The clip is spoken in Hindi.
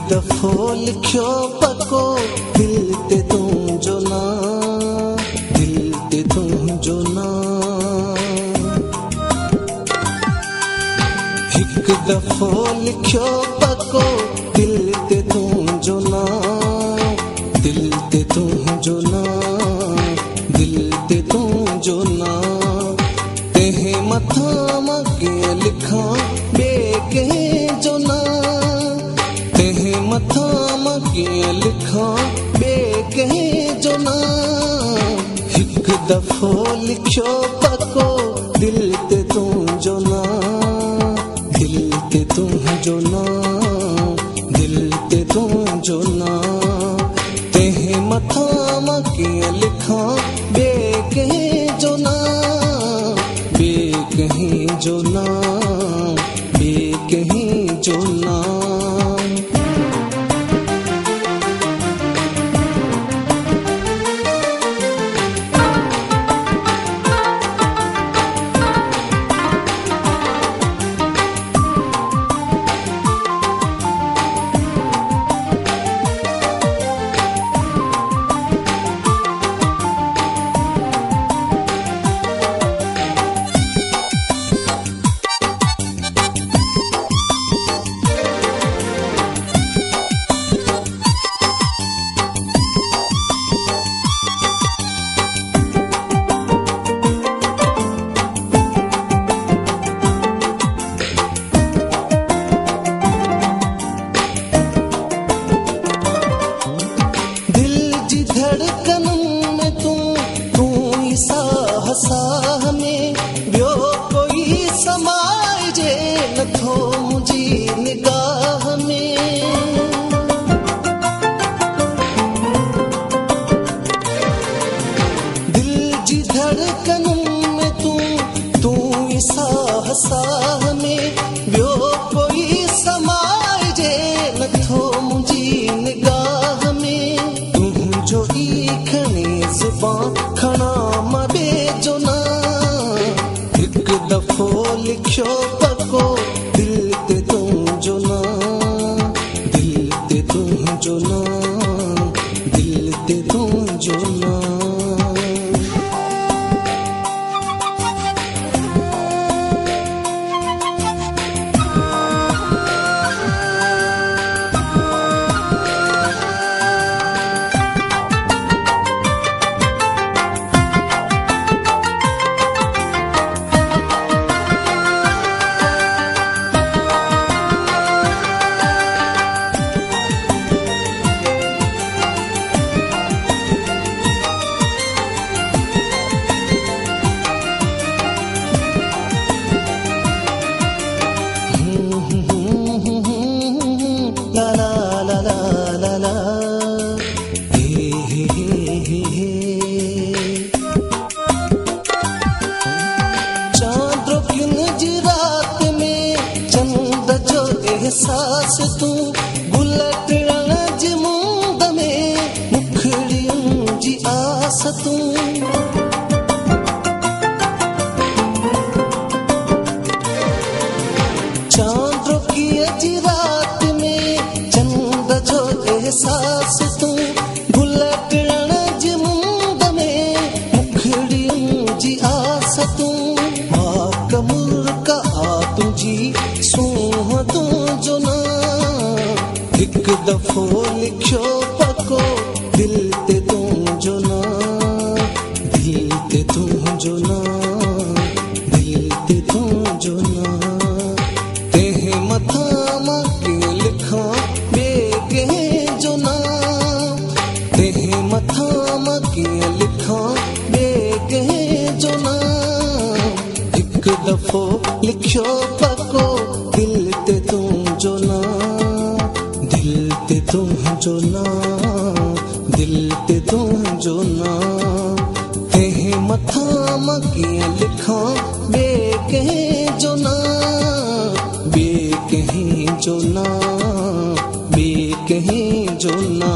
दफ़ो लिखियो पको दिल ते तुंहिंजो ना, दिल ते तुंहिंजो ना। हिकु दफ़ो लिखियो पको दिल ते तुंहिंजो ना, दिल ते तुंहिंजो ना, दिल ते तुंहिंजो ना। तंहिं मथां मां कीअं लिखां ॿिए कंहिंजो ना, तंहिं मथां मां कीअं लिखां ॿिए कंहिंजो ना। हिकु दफ़ो लिखियो पको दिल ते तुंहिंजो ना, दिल ते तुंहिंजो ना, दिल ते तुंहिंजो ना। तंहिं मथां मां कीअं लिखां ॿिए कंहिंजो ना, ॿिए कंहिंजो ना, ॿिए कंहिंजो ना। धड़कननि में तूं ई साह साह में ॿियो कोई समाइजे नथो मुंहिंजी निगाह में। दिल जी धड़कननि में तूं ई साह साह में ॿियो कोई समाइजे नथो मुंहिंजी निगाह में। तुंहिंजो ई खणी ज़ुबान खणा मां ॿिए जो ना। हिकु दफ़ो लिखियो पको दिल ते तुंहिंजो ना, दिल ते तुंहिंजो ना, दिल ते तुंहिंजो ना। La la la la la la, hey hey hey hey. चांद रोकिन जी रात में चंद जो एहसास तूं गुल टिण जी मुंद में मुखड़ियुनि जी आस तूं। चांद रोकीअ जी रात में चंद जो एहसास तूं गुल टिण जी मुंद में मुखड़ियुनि जी आस तूं। मां मुल्का आ तुंहिंजी सूंह तुंहिंजो ना। हिकु दफ़ो लिखियो पको दिल ते तुंहिंजो ना, दिल ते तुंहिंजो ना, दिल ते तुंहिंजो ना। तंहिं मथां मां कीअं लिखां ॿिए कंहिंजो ना, तंहिं मथां मां कीअं लिखां ॿिए कंहिंजो ना। हिकु दफ़ो लिखियो पको दिल ते तुंहिंजो ना, दिल ते तुंहिंजो ना, दिल ते तुंहिंजो ना। तंहिं मथां मां कीअं लिखां ॿिए कंहिंजो ना, ॿिए कंहिंजो ना, ॿिए कंहिंजो ना।